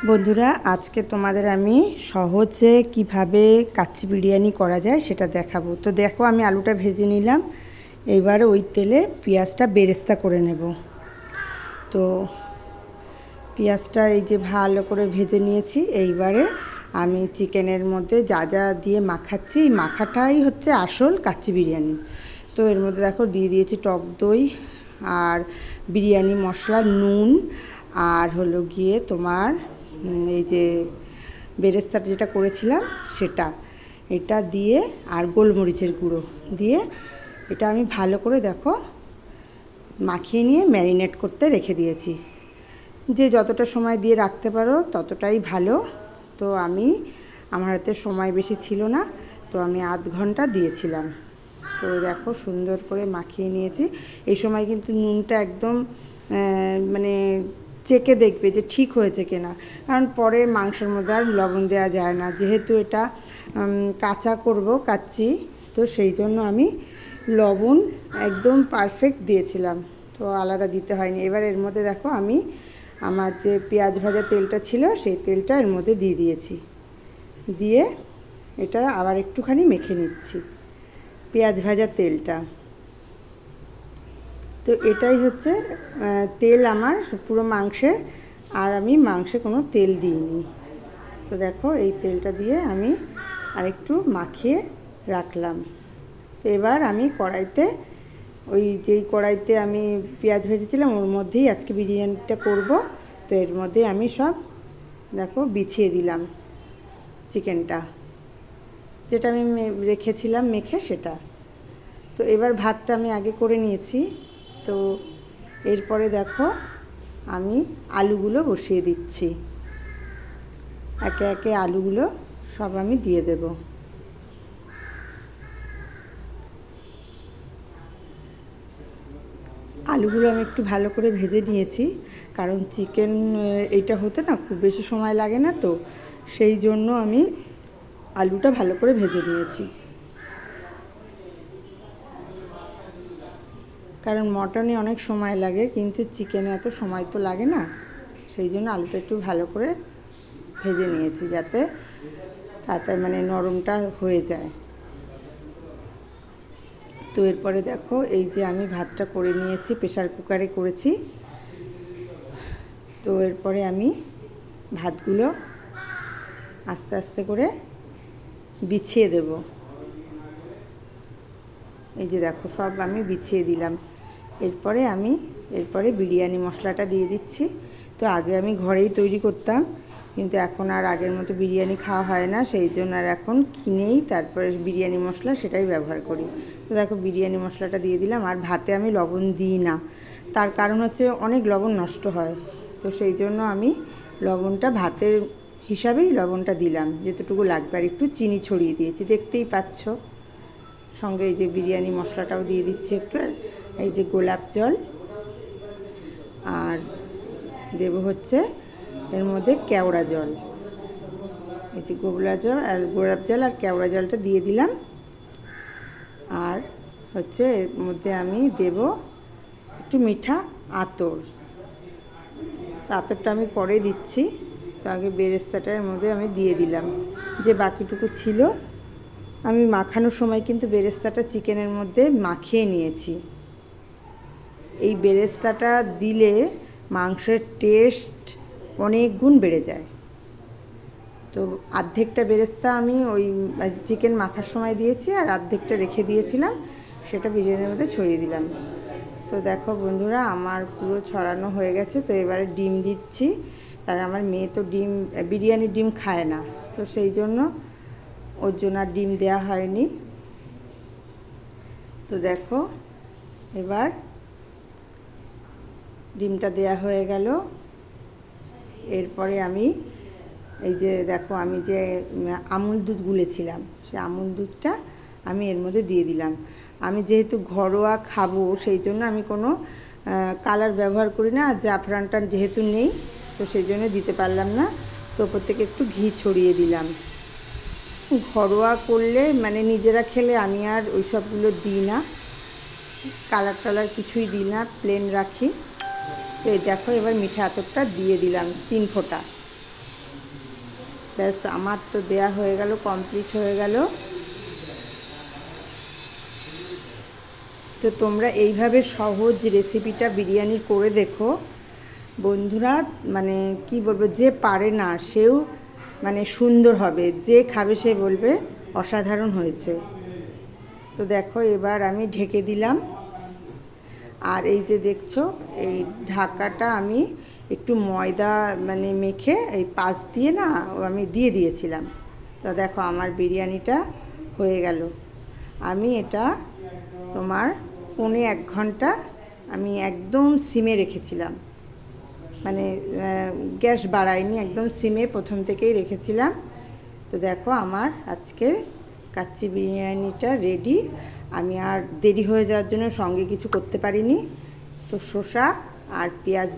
বন্ধুরা, আজকে তোমাদের আমি সহজে কিভাবে কাচ্চি বিরিয়ানি করা যায় সেটা দেখাবো। তো দেখো, আমি আলুটা ভেজে নিলাম। এইবারে ওই তেলে পেঁয়াজটা বেরেস্তা করে নেব। তো পেঁয়াজটা এই যে ভালো করে ভেজে নিয়েছি। এইবারে আমি চিকেনের মধ্যে যা যা দিয়ে মাখাচ্ছি, এই মাখাটাই হচ্ছে আসল কাচ্চি বিরিয়ানি। তো এর মধ্যে দেখো দিয়ে দিয়েছি টক দই আর বিরিয়ানি মশলা, নুন, আর হলো গিয়ে তোমার এই যে বেরেস্তাটা যেটা করেছিলাম সেটা, এটা দিয়ে আর গোলমরিচের গুঁড়ো দিয়ে এটা আমি ভালো করে দেখো মাখিয়ে নিয়ে ম্যারিনেট করতে রেখে দিয়েছি। যে যতটা সময় দিয়ে রাখতে পারো ততটাই ভালো। তো আমার হাতে সময় বেশি ছিল না, তো আমি আধ ঘন্টা দিয়েছিলাম। তো দেখো সুন্দর করে মাখিয়ে নিয়েছি। এই সময় কিন্তু নুনটা একদম মানে চেকে দেখবে যে ঠিক হয়েছে কিনা, কারণ পরে মাংসের মধ্যে আর লবণ দেওয়া যায় না, যেহেতু এটা কাঁচা করব কাচ্চি। তো সেই জন্য আমি লবণ একদম পারফেক্ট দিয়েছিলাম, তো আলাদা দিতে হয়নি। এবার এর মধ্যে দেখো আমি আমার যে পেঁয়াজ ভাজা তেলটা ছিল সেই তেলটা এর মধ্যে দিয়ে দিয়েছি। দিয়ে এটা আবার একটুখানি মেখে নিচ্ছি পেঁয়াজ ভাজা তেলটা। তো এটাই হচ্ছে তেল আমার পুরো মাংসের, আর আমি মাংসে কোনো তেল দিইনি। তো দেখো এই তেলটা দিয়ে আমি আরেকটু মাখিয়ে রাখলাম। তো এবার আমি কড়াইতে, ওই যেই কড়াইতে আমি পেঁয়াজ ভেজেছিলাম ওর মধ্যেই আজকে বিরিয়ানিটা করব। তো এর মধ্যে আমি সব দেখো বিছিয়ে দিলাম চিকেনটা, যেটা আমি রেখেছিলাম মেখে সেটা। তো এবার ভাতটা আমি আগে করে নিয়েছি। তো এরপরে দেখো আমি আলুগুলো বসিয়ে দিচ্ছি, একে একে আলুগুলো সব আমি দিয়ে দেব। আলুগুলো আমি একটু ভালো করে ভেজে নিয়েছি, কারণ চিকেন এইটা হতে না খুব বেশি সময় লাগে না, তো সেই জন্য আমি আলুটা ভালো করে ভেজে নিয়েছি। কারণ মটনে অনেক সময় লাগে, কিন্তু চিকেনে এত সময় তো লাগে না, সেই জন্য আলুটা একটু ভালো করে ভেজে নিয়েছি, যাতে তাড়াতাড়ি মানে নরমটা হয়ে যায়। তো এরপরে দেখো এই যে আমি ভাতটা করে নিয়েছি, প্রেসার কুকারে করেছি। তো এরপরে আমি ভাতগুলো আস্তে আস্তে করে বিছিয়ে দেব। এই যে দেখো সব আমি বিছিয়ে দিলাম। এরপরে বিরিয়ানি মশলাটা দিয়ে দিচ্ছি। তো আগে আমি ঘরেই তৈরি করতাম, কিন্তু এখন আর আগের মতো বিরিয়ানি খাওয়া হয় না, সেই জন্য আর এখন কিনেই তারপরে বিরিয়ানি মশলা সেটাই ব্যবহার করি। তো দেখো বিরিয়ানি মশলাটা দিয়ে দিলাম। আর ভাতে আমি লবণ দিই না, তার কারণ হচ্ছে অনেক লবণ নষ্ট হয়। তো সেই জন্য আমি লবণটা ভাতের হিসাবেই লবণটা দিলাম, যেতটুকু লাগবে। আর একটু চিনি ছড়িয়ে দিয়েছি, দেখতেই পাচ্ছ। সঙ্গে এই যে বিরিয়ানি মশলাটাও দিয়ে দিচ্ছি একটু, এই যে গোলাপ জল, আর দেব হচ্ছে এর মধ্যে কেওড়া জল। এই যে গোলাপ জল আর কেওড়া জলটা দিয়ে দিলাম। আর হচ্ছে এর মধ্যে আমি দেব একটু মিঠা আতর। তো আতরটা আমি পরে দিচ্ছি। তো আগে বেরেস্তাটার মধ্যে আমি দিয়ে দিলাম, যে বাকিটুকু ছিল আমি মাখানোর সময় কিন্তু বেরেস্তাটা চিকেনের মধ্যে মাখিয়ে নিয়েছি। এই বেরেস্তাটা দিলে মাংসের টেস্ট অনেক গুণ বেড়ে যায়। তো অর্ধেকটা বেরেস্তা আমি ওই চিকেন মাখার সময় দিয়েছি, আর অর্ধেকটা রেখে দিয়েছিলাম, সেটা বিরিয়ানির মধ্যে ছড়িয়ে দিলাম। তো দেখো বন্ধুরা, আমার পুরো ছড়ানো হয়ে গেছে। তো এবারে ডিম দিচ্ছি। তার আমার মেয়ে তো বিরিয়ানির ডিম খায় না, তো সেই জন্য ওর জন্য আর ডিম দেওয়া হয়নি। তো দেখো এবার ডিমটা দেয়া হয়ে গেল। এরপরে আমি এই যে দেখো আমি যে আমুল দুধ গুলেছিলাম, সেই আমুল দুধটা আমি এর মধ্যে দিয়ে দিলাম। আমি যেহেতু ঘরোয়া খাবো, সেই জন্য আমি কোনো কালার ব্যবহার করি না, আর জাফরানটা যেহেতু নেই, তো সেই জন্য দিতে পারলাম না। তো ওপর থেকে একটু ঘি ছড়িয়ে দিলাম। ঘরোয়া করলে মানে নিজেরা খেলে আমি আর ওই সবগুলো দিই না, কালার কিছুই দিই না, প্লেন রাখি। তো এই দেখো এবার মিঠা আতরটা দিয়ে দিলাম 3 ফোঁটা। ব্যাস আমার তো দেয়া হয়ে গেল, কমপ্লিট হয়ে গেল। তো তোমরা এইভাবে সহজ রেসিপিটা বিরিয়ানির করে দেখো বন্ধুরা। মানে কি বলবো, যে পারে না সেও মানে সুন্দর হবে, যে খাবে সে বলবে অসাধারণ হয়েছে। তো দেখো এবার আমি ঢেকে দিলাম। আর এই যে দেখছো, এই ঢাকাটা আমি একটু ময়দা মানে মেখে এই পাশ দিয়ে না আমি দিয়ে দিয়েছিলাম। তো দেখো আমার বিরিয়ানিটা হয়ে গেল। আমি এটা তোমার 1.25 ঘন্টা আমি একদম সিমে রেখেছিলাম, মানে গ্যাস বাড়াইনি, একদম সিমে প্রথম থেকেই রেখেছিলাম। তো দেখো আমার আজকের কাচ্চি বিরিয়ানিটা রেডি। আমি আর দেরি হয়ে যাওয়ার জন্য সঙ্গে কিছু করতে পারিনি, তো শসা আর পেঁয়াজ